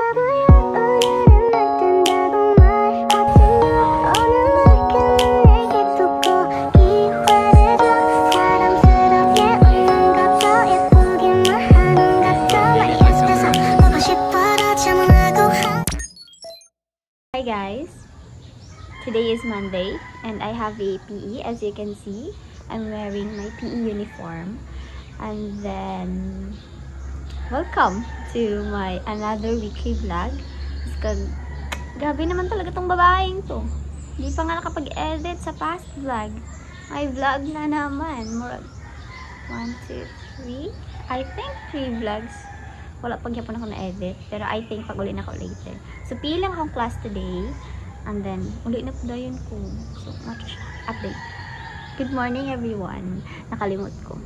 Hi guys, today is Monday and I have a PE. As you can see, I'm wearing my PE uniform, and then welcome to my another weekly vlog. Grabe naman talaga tong babaeng to, hindi pa nga nakapag-edit sa past vlog. May vlog na naman, more 1, 2, 3, I think 3 vlogs. Wala pag yapon ako na-edit, pero I think pag uli na ako later. So, pilang akong class today, and then, uli na po dayon ko. So, much update. Good morning everyone. Nakalimot ko.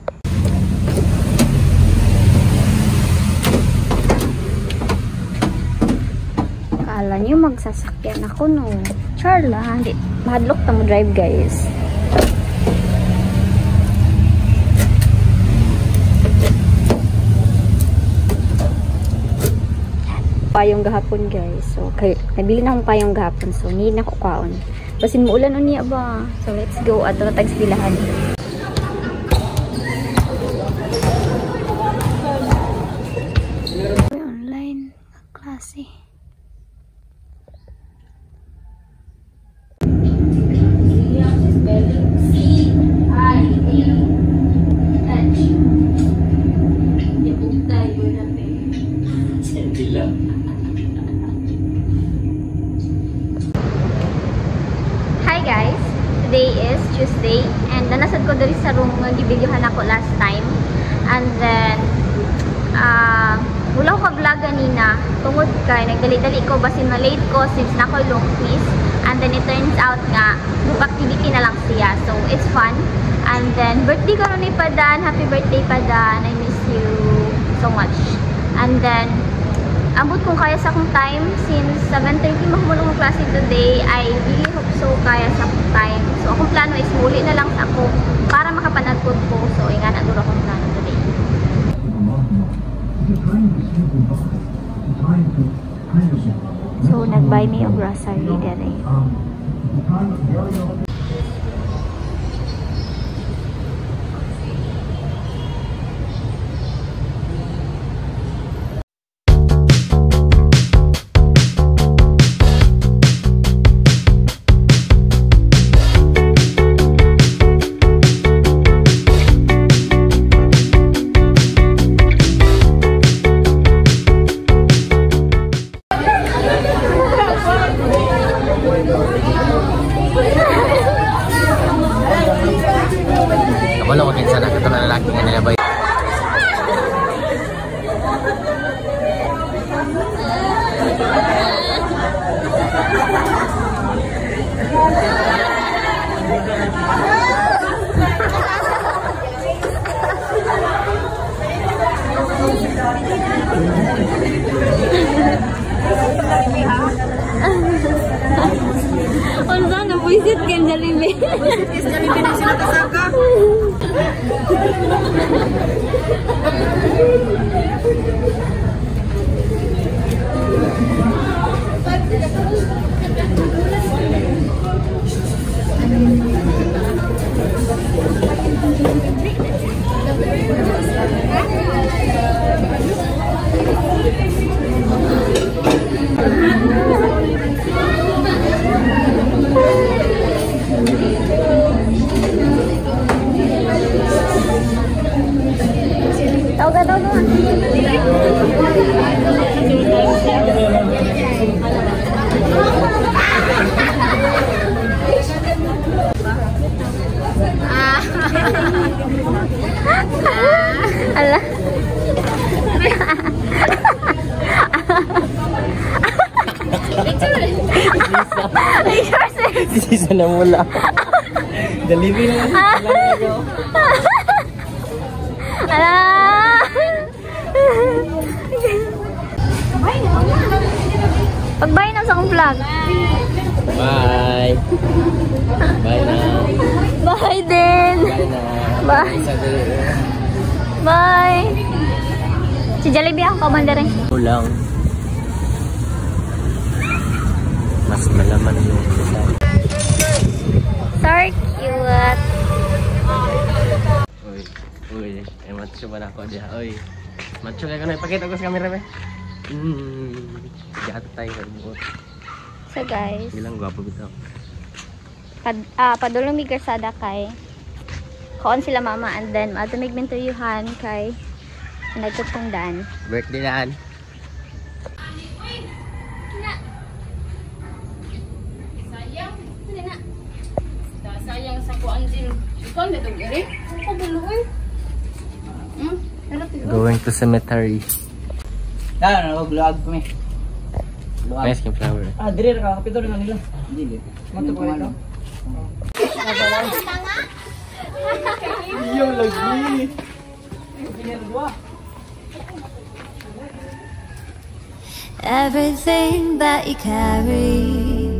Kala nyo magsasakyan ako, no? Charla, hindi. Mahadlok na mo drive, guys. Payong gahapon, guys. So, nabili na akong payong gahapon. So, need na ko kaon. Basin mo ulan unya ba? So, let's go at tags bilahan. Online klase. Guys, today is Tuesday and nanasad ko dali sa room nga gibidyohan ako last time, and then wala ko ka-vlog ganina tungod kay nagdali-dali ko basin na late ko since na ko long quiz, and then it turns out nga group activity na lang siya, so it's fun. And then birthday ko ni Padan, happy birthday Padan, I miss you so much. And then ambot kung kaya sa akong time, since 7:30 mahumulong ang klase today, I really hope so kaya sa akong time. So akong plano is muli na lang sa ako para makapanagpod ko. So nga na duro akong plano today. So nag-buy me of grocery dere. Wala ko kinsa na ito na lalaki nga nilabay. Unsa na buisit kan Jollibee? Buisit kan Jollibee na sila kasaka. Ala. Sisa na mula. Jollibee na lang. Ala. Pagbay na sa akong vlog. Bye. Bye na. Bye din. Bye na. Bye. Bye. Si Jollibee ang commander eh. Ulang. laman yung sasal. So cute. Uy, macho ba na ako diya? Uy, macho ka na. Ipakita ko sa camera ba? Gato tayo sa buot. So guys, Bilang gwapo bitaw. padulong mi Garsada kay kaon sila mama and then matumig minturyuhan kay nagtutungdan. Birthday daan. Sayang sa kuan din. Ikaw na dog ere. Ako buluoy. Going to cemetery. Vlog kami. Nice skin flower. Dire ka kapito rin nila. Dili. Mato ko ito. Iyo lagi. Everything that you carry,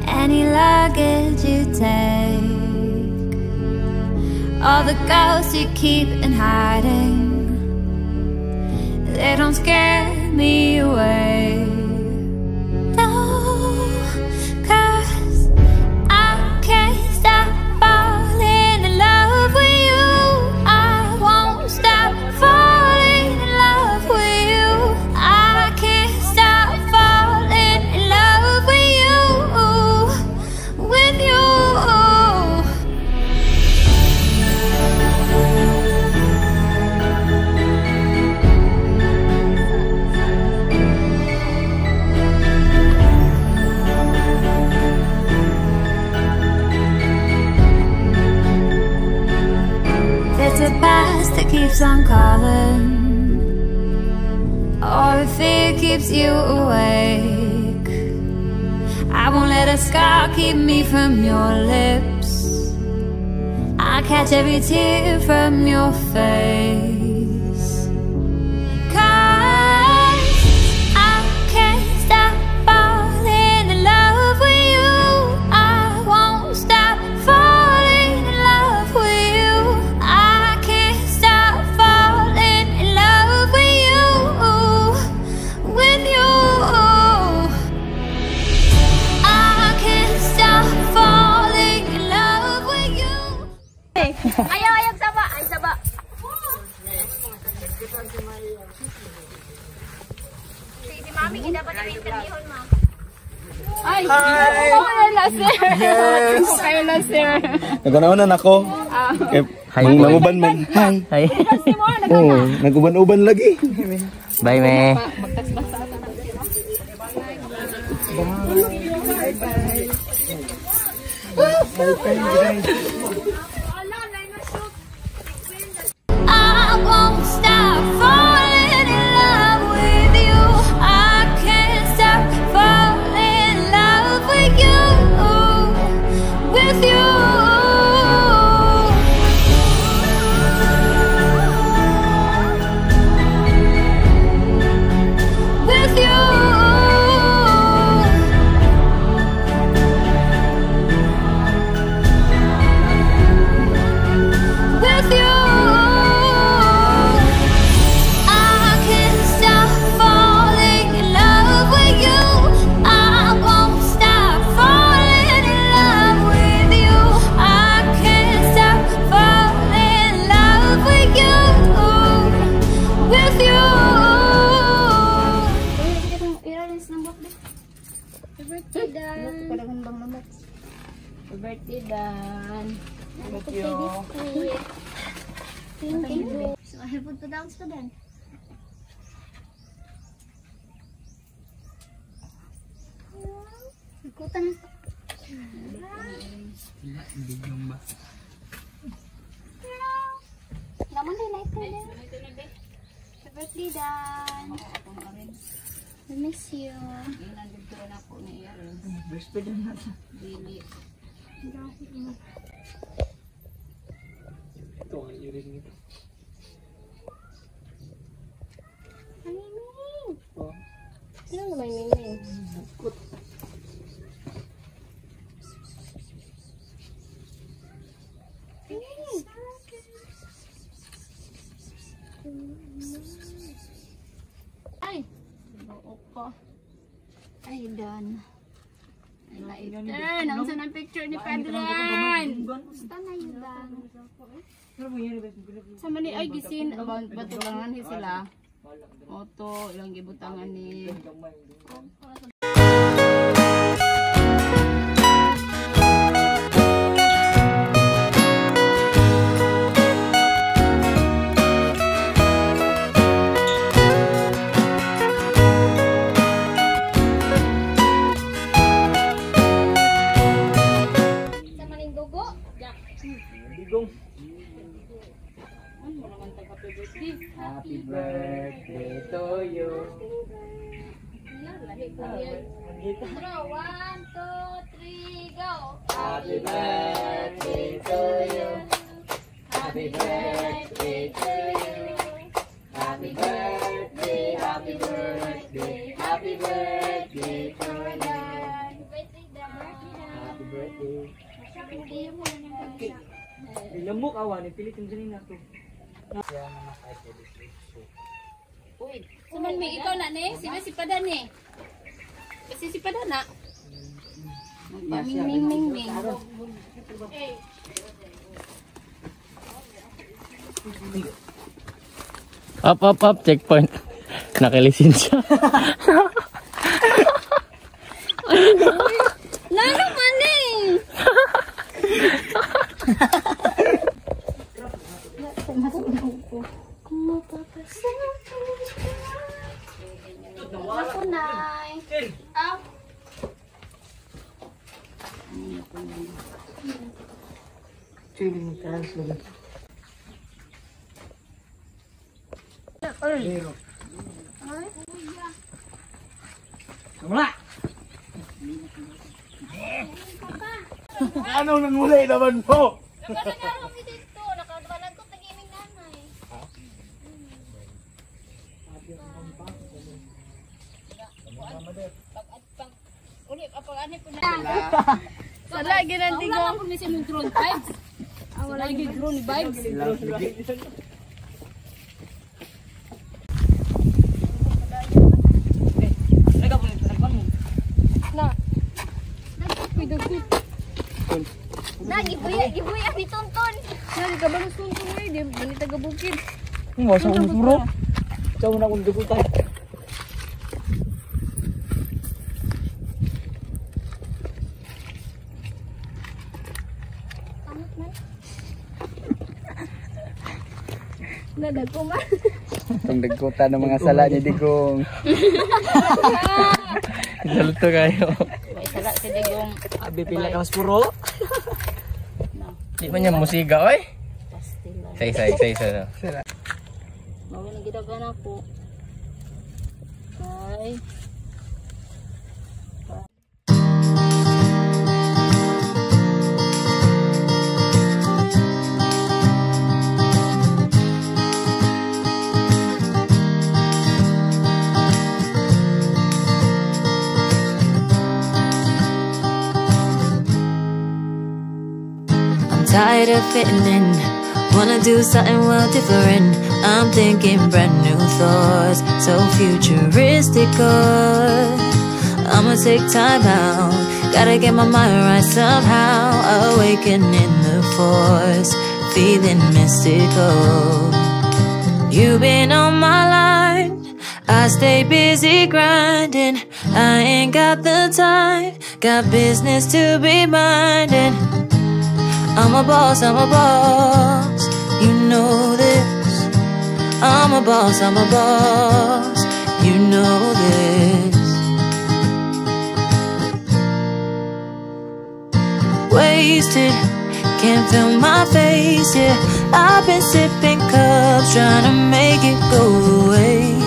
any luggage you take, all the ghosts you keep in hiding, they don't scare me away. No, 'cause I can't stop falling in love with you. I won't stop falling in love with you. I can't stop falling in love with you, with you. There's a past that keeps on calling, or if fear keeps you awake. I won't let a scar keep me from your lips. I catch every tear from your face. 'Cause I can't stop falling in love with you. I won't stop falling in love with you. I can't stop falling in love with you, with you. I can't stop falling in love with you. Ayaw saba. Ay saba. Si Mami kita dapat i-interviewon mo. Ay, kayo na sir. Naganawanan ako. Hi. Nanguban man. Hi. Hi. Oh, naguban-uban lagi. Bye, me. I won't stop falling in love with you. I can't stop falling in love with you, with you. With you. With you. I can't stop falling in love with you. I won't stop falling in love with you. I can't stop falling in love with you, with you. Birthday Dan. Birthday Dan. Thank you. Thank you. So I have put down to Dan. Ikutan. Naman din na ito din. Happy birthday Dan. I miss you. Ito ang iring nito. Miming. Oh. Sino naman Miming? Ay! Buo ko. Ay, Dan. Turn, ang sanang picture ni Pedran. Basta na yun lang. Sa mani ay gisin, batulangan sila. Oto, ilang gibutangan ni... Happy birthday to you. Bro, 1, 2, 3, go! Happy birthday to you. Happy birthday to you. Happy birthday, happy birthday, happy birthday to you. Happy birthday. Lamok awan, ipilitin din na to. Uy, saman may ikaw na ni? Si Padan ni? Si Padan na? Ming. Up, checkpoint. Nakalisensya. Lalo maning! Ako nai. Aw. Mula! Ano nang mulay naman po? Nagkakaroon kami dito. Nakadalan ko tag-iming nanay. Sa lagi nanti ko. Wala ko ni siya drone vibes. Wala lagi drone vibes. Gibuya ni Tonton. Nari ka ba ng suntung ngayon? Di ba ni taga-bukid? Mo sa umuro. Sa una kong dugutan. Nadag ko man. Itong dagkutan ng mga sala ni Digong. Salto kayo. May sala si Digong. Abi pila ka mas puro. Di man niya musiga, oy. Say. Mawala na gidagan ako. Bye. Tired of fitting in, wanna do something well different. I'm thinking brand new thoughts, so futuristic. I'ma take time out, gotta get my mind right somehow. Awakening the force, feeling mystical. You've been on my line, I stay busy grinding. I ain't got the time, got business to be minding. I'm a boss, you know this. I'm a boss, you know this. Wasted, can't feel my face, yeah. I've been sipping cups, trying to make it go away.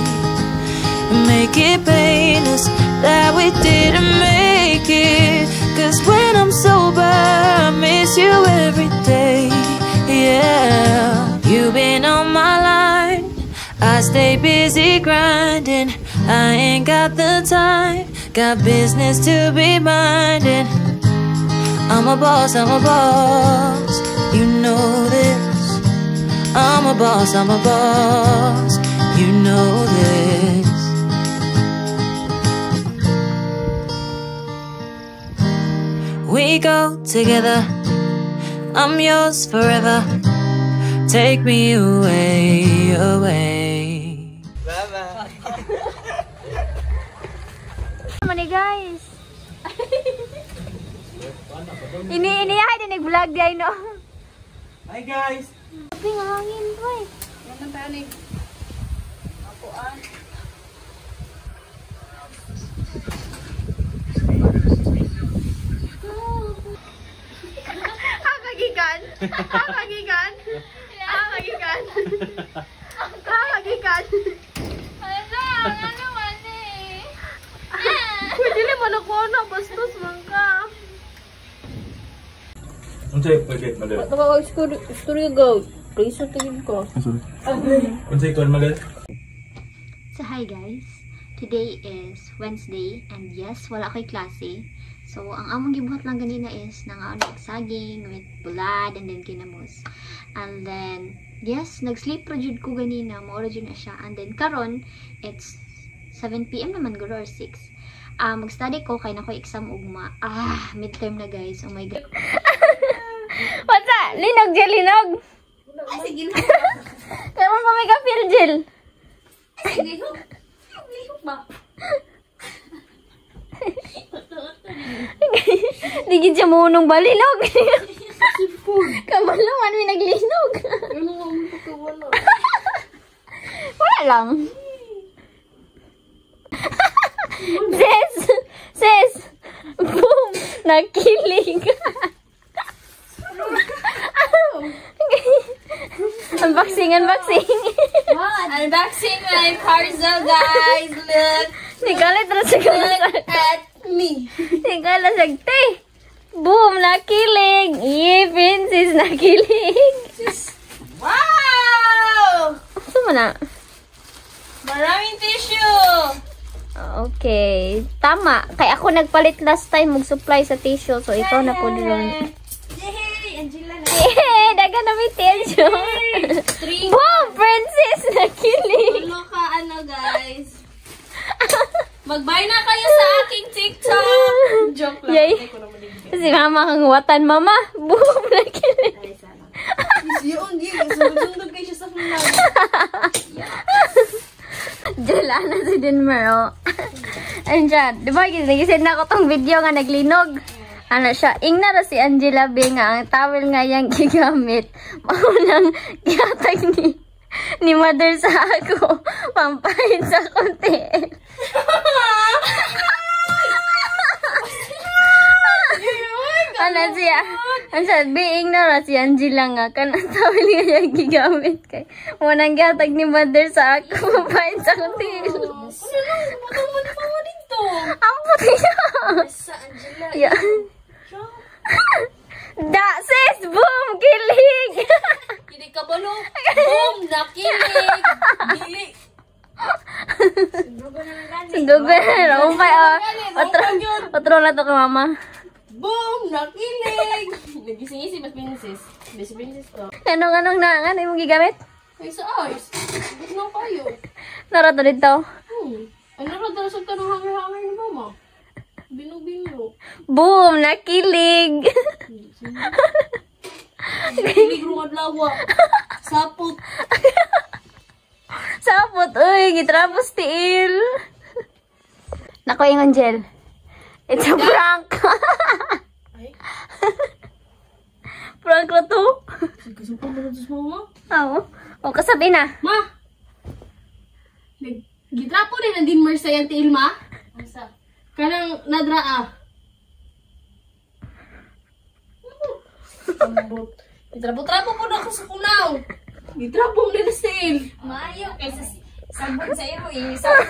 Make it painless that we didn't make it. Cause when I'm sober, I miss you every day, yeah. You've been on my line, I stay busy grinding. I ain't got the time, got business to be minding. I'm a boss, you know this. I'm a boss, you know this. we go together. I'm yours forever. Take me away, away. Naman ni guys. Ini ay din nag-vlog day no. Hi guys! Sabi nga hangin boy. Naman tayo ni. Apuan. Magikan. Magikan. Magikan. Magikan. Ano man eh. Pwede naman ako na bastos man ka. Unsay paget madal? Story go. Please tingin ko. Unsay kon madal? So hi guys, today is Wednesday and yes, wala ko'y klase. So ang among gibuhat lang ganina is nagsaging with bulad and then kinamos. And then yes, nag-sleep ra jud ko ganina, maura jud na siya. And then karon it's 7 PM naman guro or 6. Mag-study ko kay nakoy exam ugma. Midterm na guys. Oh my god. What's that? Linog gel, linog. Sige na. Karon pa may ka-feel gel. Lihok. Lihok ba? Digid siya munong balinog. Kamalaman may naglinog. Ano nga mo pagkawala? Wala lang. Sis! Boom! Nakilig. Unboxing. Unboxing my parcel, guys. Look. Nagalit na siguro sa... At me. Nagalit sa... Te! Boom! Nakilig! Princess! Nakilig! Wow! Gusto mo na? Maraming tissue. Okay. Tama. Kaya ako nagpalit last time mag-supply sa tissue. So, ikaw na po doon. Yay! Angela na. Daga na may tissue. Boom! Princess! Nakilig! Tulo ka, guys. Mag-buy na kayo sa aking TikTok. Joke lang. Yay! Si mama kang watan, mama. Boom! Nakilig. Yun, sundog kayo siya sa vlog. Dala na si Denmer, oh. Ayun siya. Diba, nagisend na ako tong video nga naglinog. Ano siya, ingna na si Angela B nga, ang towel nga yung gigamit. Maunang gatag ni mother sa ako. Pampahid sa konti. Ano siya? Ano siya? Being na si Angela nga. Kanang tawal nga yung gigamit kay. Munang gatag ni mother sa ako. Pampahin sa konti. Ang puti niya. Sa Angela. Yeah. Da, sis! Boom! Kilig! Kilig ka ba, no? Boom! Nakilig! Dili! Sundugan na. Umpay, oh. Otro na to kay mama. Boom! Nakilig! Nagising-isip, mas princess. Best princess ko. Anong yung gigamit? Ay, sa ours. Ba't na kayo? Nara to dito. Ay, naradalasan ka ng hangir-hangir ni mama. Bino-bino. Boom! Nakilig! Nakilig rungad lawa. Sapot. Sapot, uy! Gitrapos tiil. Nako yung Angel. It's a prank! Prank na to? Kasupan mo na sa mama? Oo. O, kasabi na. Ma! Gitrapo din ang dinmer sa yan ti Ilma? Asa? Kanang nadraa. Gitrapo-trapo po na ako sa kunaw. Gitrapo mo na sa il. Maayo kaysa sabon sa iro eh. Isabon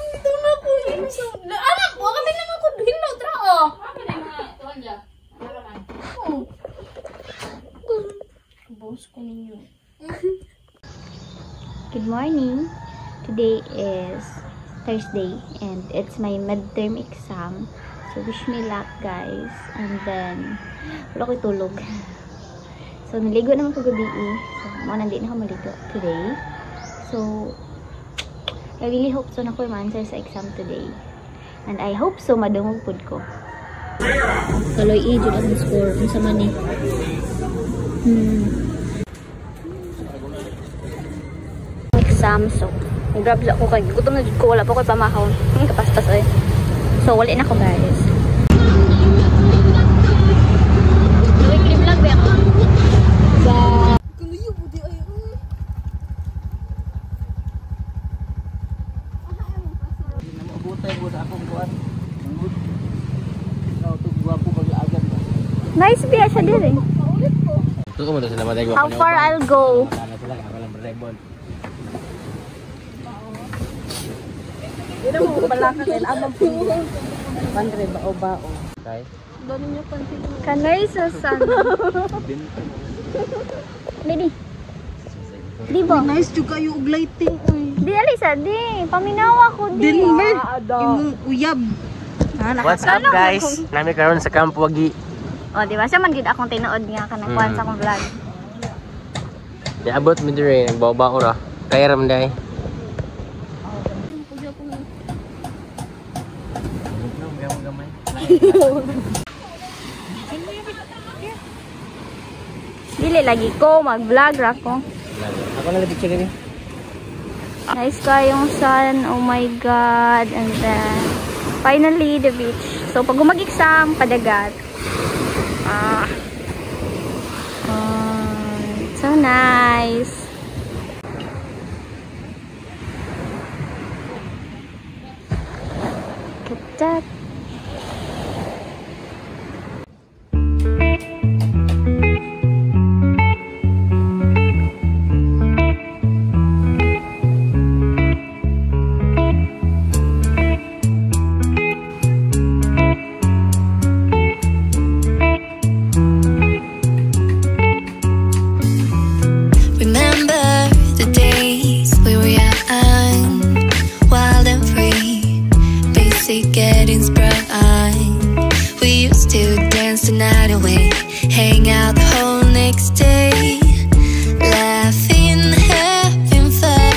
dito na ko. Anak, wala kami lang ako. Hino, trao. Boss ko ninyo. Good morning. Today is Thursday and it's my midterm exam. So wish me luck guys. And then wala ko tulog. So naligo naman ko gabi. So nandito na ako maligo today. So I really hope so na ko ma-answer sa exam today. And I hope so madungog pud ko. Kaloy jud ang score unsa man ni. Exam so. Grab ko kay gutom na jud ko wala pa ko pamakaw. Kapastas oy. So wala na ko guys. Weekly vlog ba ako? Kuluyo budi ay. Butay po sa akong kuan. Gwapo pag-aagad. Nice biya siya dire. Ito ko mo sila matay ko. How far I'll go? Tala sila ka walang rebon. Ira mo balaka kay amang po. Pandre bao-bao. Kay. Kanay sa sun. Didi. Di ba? Nice jud kayo og lighting oy. Di alisa di. Paminawa ko di. Deliver imong uyab. What's up guys? Nami karon sa Camp Wagi. O, di ba? Siya man gid akong tinuod nga kanang kuan sa akong vlog. Di abot mi dire nagbawa ra. Kaya ram dai. Dili lagi ko mag-vlog ra ko. Ako na lang picture ni. Nice kayong sun. Oh my god. And then finally the beach. So pag mag-exam padagat. So nice. Look at that. Getting sprung on. We used to dance the night away, hang out the whole next day, laughing, having fun.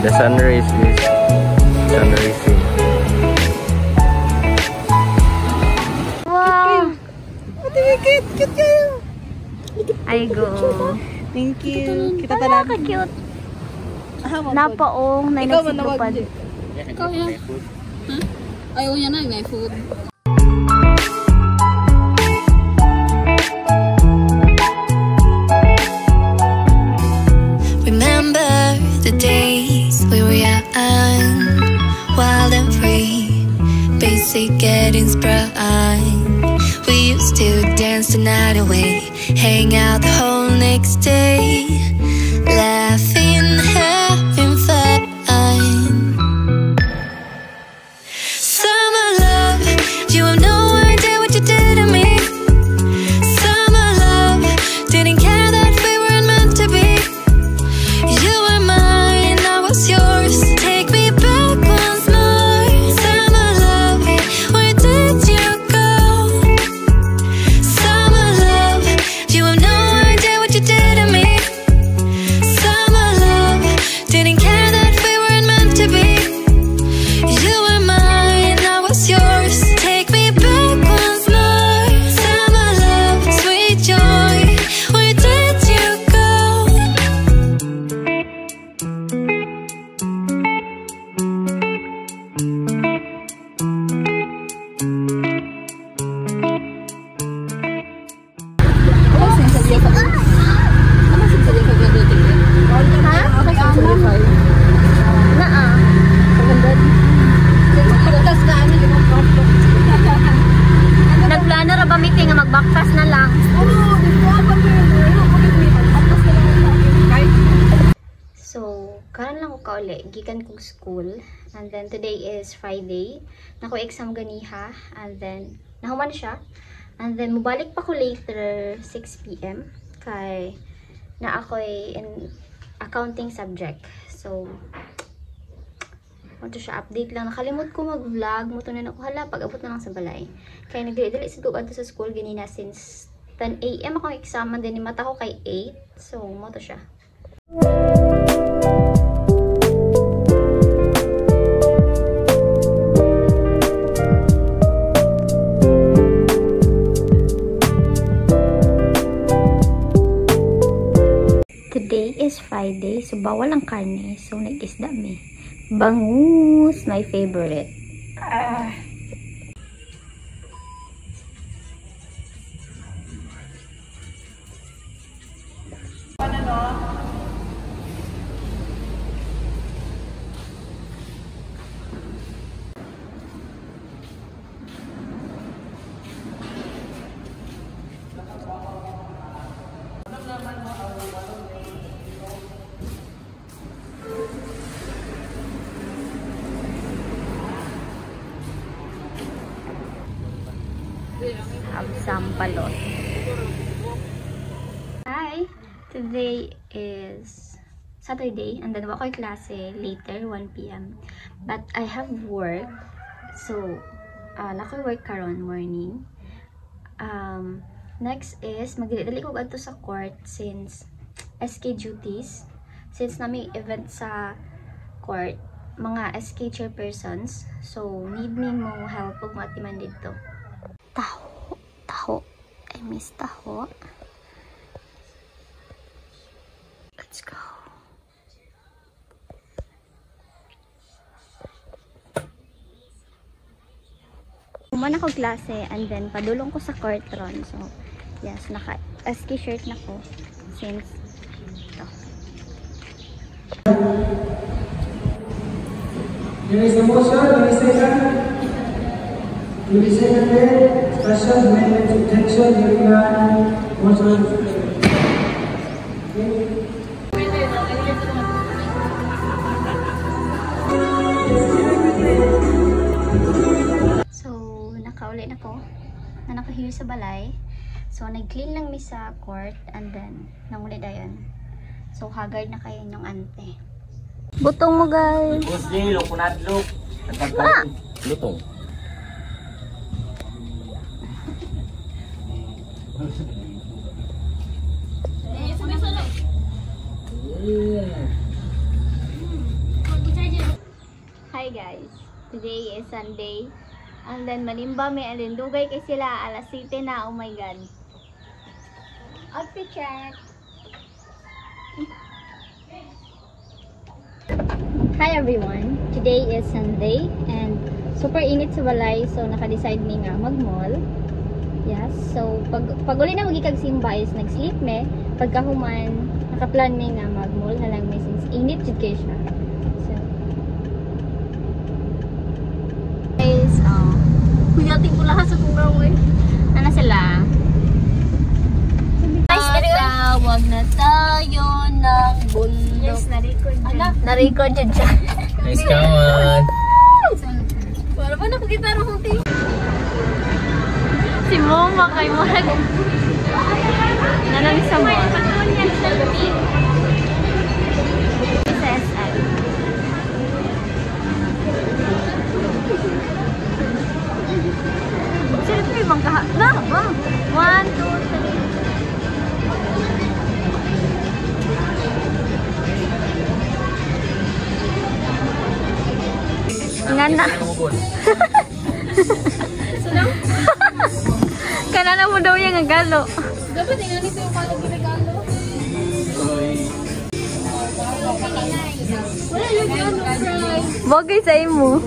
The sunrise is sunrising. Wow! Cute kayo. I go. Thank you. Kita tanan. Ka-cute. Napaong, na Ikaw man nagsiglupad. Ikaw yan. Ayaw yan na, may food. Remember the days we were young, wild and free, basic getting sprung. We used to dance the night away, hang out the whole next day, laughing, having fun. Summer love, you have no idea what you did to me. Summer love, didn't care that we weren't meant to be. You were mine, I was yours. Take me back once more. Summer love, where did you go? Summer love, you have no idea what you did to me. uli, gikan kong school. And then today is Friday. Nako exam ganiha. And then nahuman siya. And then mubalik pa ko later 6 PM kay na ako'y in accounting subject. So want to siya update lang. Nakalimot ko mag-vlog mo to na ako hala pag abot na lang sa balay. Kaya nagdili-dili siguro adto sa school ganina since 10 AM ako exam and then mata ko kay 8. So mo to siya. Today is Friday, so bawal ang karne. So nag-isda mi. Bangus, my favorite. Have some balot. Hi! Today is Saturday and then wako'y klase later 1 PM. But I have work. So, nako'y work karon morning. Next is magdili ko adto sa court since SK duties. Since nami event sa court, mga SK chairpersons. So, need me mo help pag matiman dito. Taho. I miss taho. Let's go. Kuman ako klase and then padulong ko sa court ron. So, yes, naka-SK shirt na ko since ito. There is a motion, there is a second. To be seconded, special amendment objection during the motion. So, nakauli na ko. Na nakahir sa balay. So, nag-clean lang mi sa court and then, nanguli dayon. So, haggard na kayo yung ante. Butong mo, guys! Bus di, lukunadlok. Lutong. Hi guys, today is Sunday and then manimba may and then dugay kay sila alas 7 na. Oh my god, outfit check. Hi everyone, today is Sunday and super init sa balay, so naka-decide mi nga mag-mall. Yes, so pag uli na magikag simba is nag-sleep me. Pagkahuman, nakaplan mi nga mag-mall na lang mi since init jud kay siya. So guys, kuyati ko lahat sa turaw eh. Ano sila? Wag na tayo ng bundok. Yes, na-record dyan. Na-record dyan siya. Nice kawan. Wala ba nakikita rin kong tingin? Si Moma kay Marag. Nanang sa mo. Sa SM. Siyempre, bang kaha? Na, bang. 1, 2, 3. Ngana. Kanana mo daw yung agalo. Dapat tingnan nito yung paano ginagalo. Wala yung ano, fry. Bagay sa imo.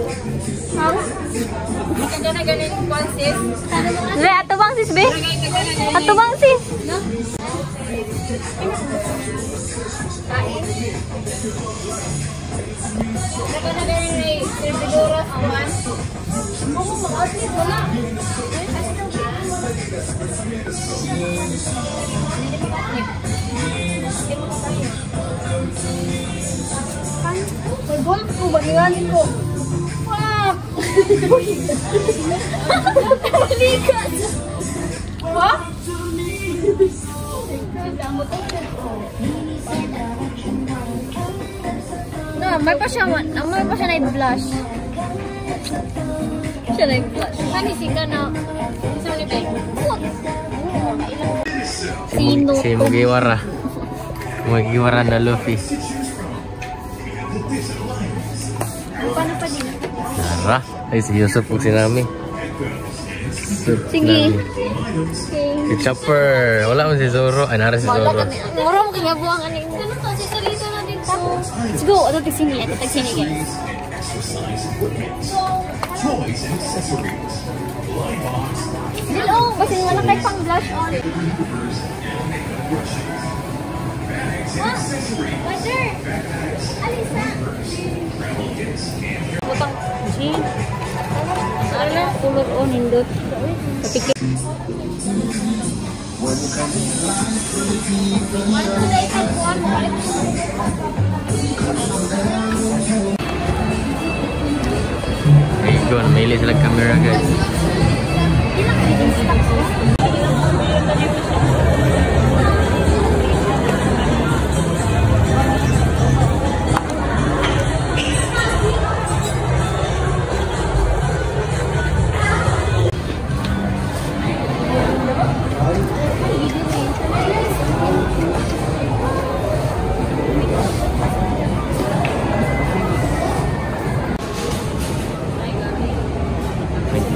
Hindi ka na ganin kung sis. Le, ato bang sis, be? Ato bang sis? Hindi ka na ganin rin. Servidora sa one. Buko mag-outfit, wala. Iwan ko. Fuck! Likat! What? No, may pa siya na-blush. Siya na-blush. Kani sika na. Isa ni Ben. Sino? Si Mugiwara. Mugiwara na Luffy. Paano pa din? Tara. Ay, si Yusuf po sinami. Sige. Si Chopper. Wala mo si Zoro. Ay, nara si Zoro. Mura mo kinabuang aning. Ano to? Si Salita na din to. Let's go. Ito tagsini. Ito tagsini guys. Hello. Kasi wala kayo pang blush on. Mother! Alisa! Butang. Si? Ano? Kulot o nindot. Kapikit. Ayun, may ilis lang camera guys.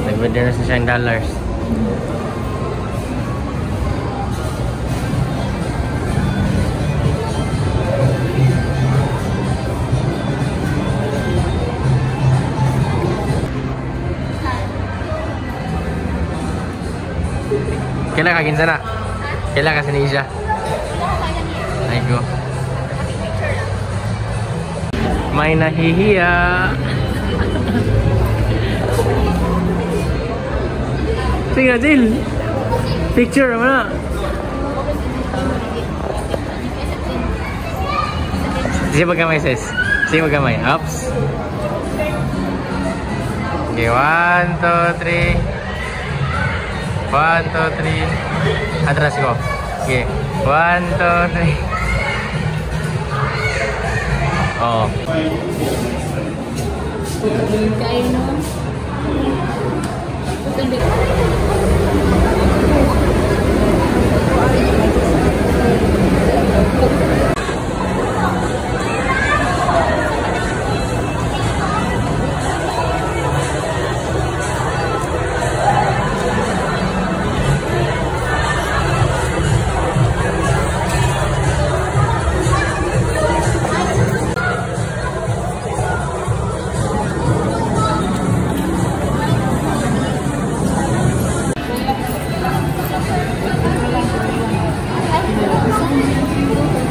Nagpwede na sa $100. Kailan ka ginsa na? Kailan ka sa Nisha? Ay go. May nahihiya. Sige na, Jill. Picture naman na. Sige magkamay, sis. Sige magkamay. Ups. Okay, 1, 2, 3. 1, 2, 3. Atras ko. Okay. 1, 2, 3. Oh. Kain no?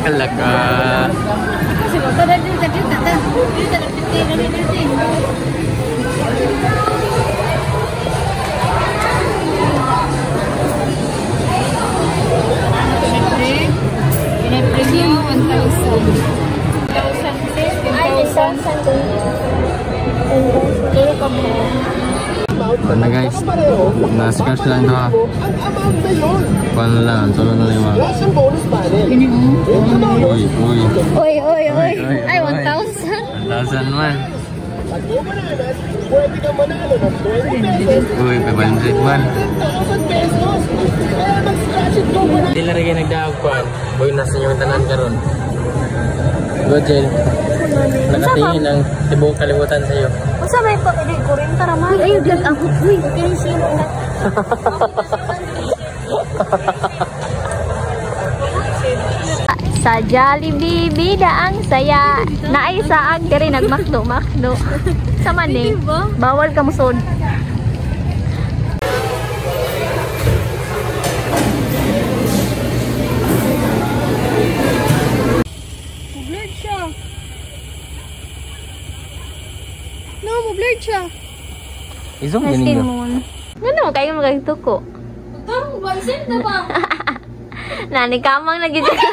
Kalaka. Kasi mo, tada din, tada din, tada din. Pinapremyo 1,000. Ano guys, na-scratch lang ito ha. Paano lang, tulong na lang. Uy. Oy. Ay, 1,000. 1,000 man. Uy, 500 man. Hindi lang rin nagdaag pan. Boy, nasa yung tanan ka ron. Go, Jill. Nakatingin ang tibong kalimutan sa'yo. Masa may pagkaday ko rin taraman. Ay, vlog ako. Uy, kaya sino na. Sa Jollibee bida ang saya. Naay saag diri nagmakdo-makdo. Sa maning bawal ka musod. Blurred siya. No, blurred siya. Isong Naskin ganin mo. Ano kayo magagtuko? Tang, bansin na ba? Nani kamang lagi dyan.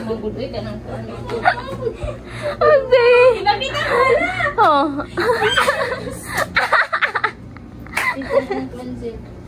Manggudoy ka ng kuwan. Ate! Nakita ko na! Oh. Ito ang cleanser.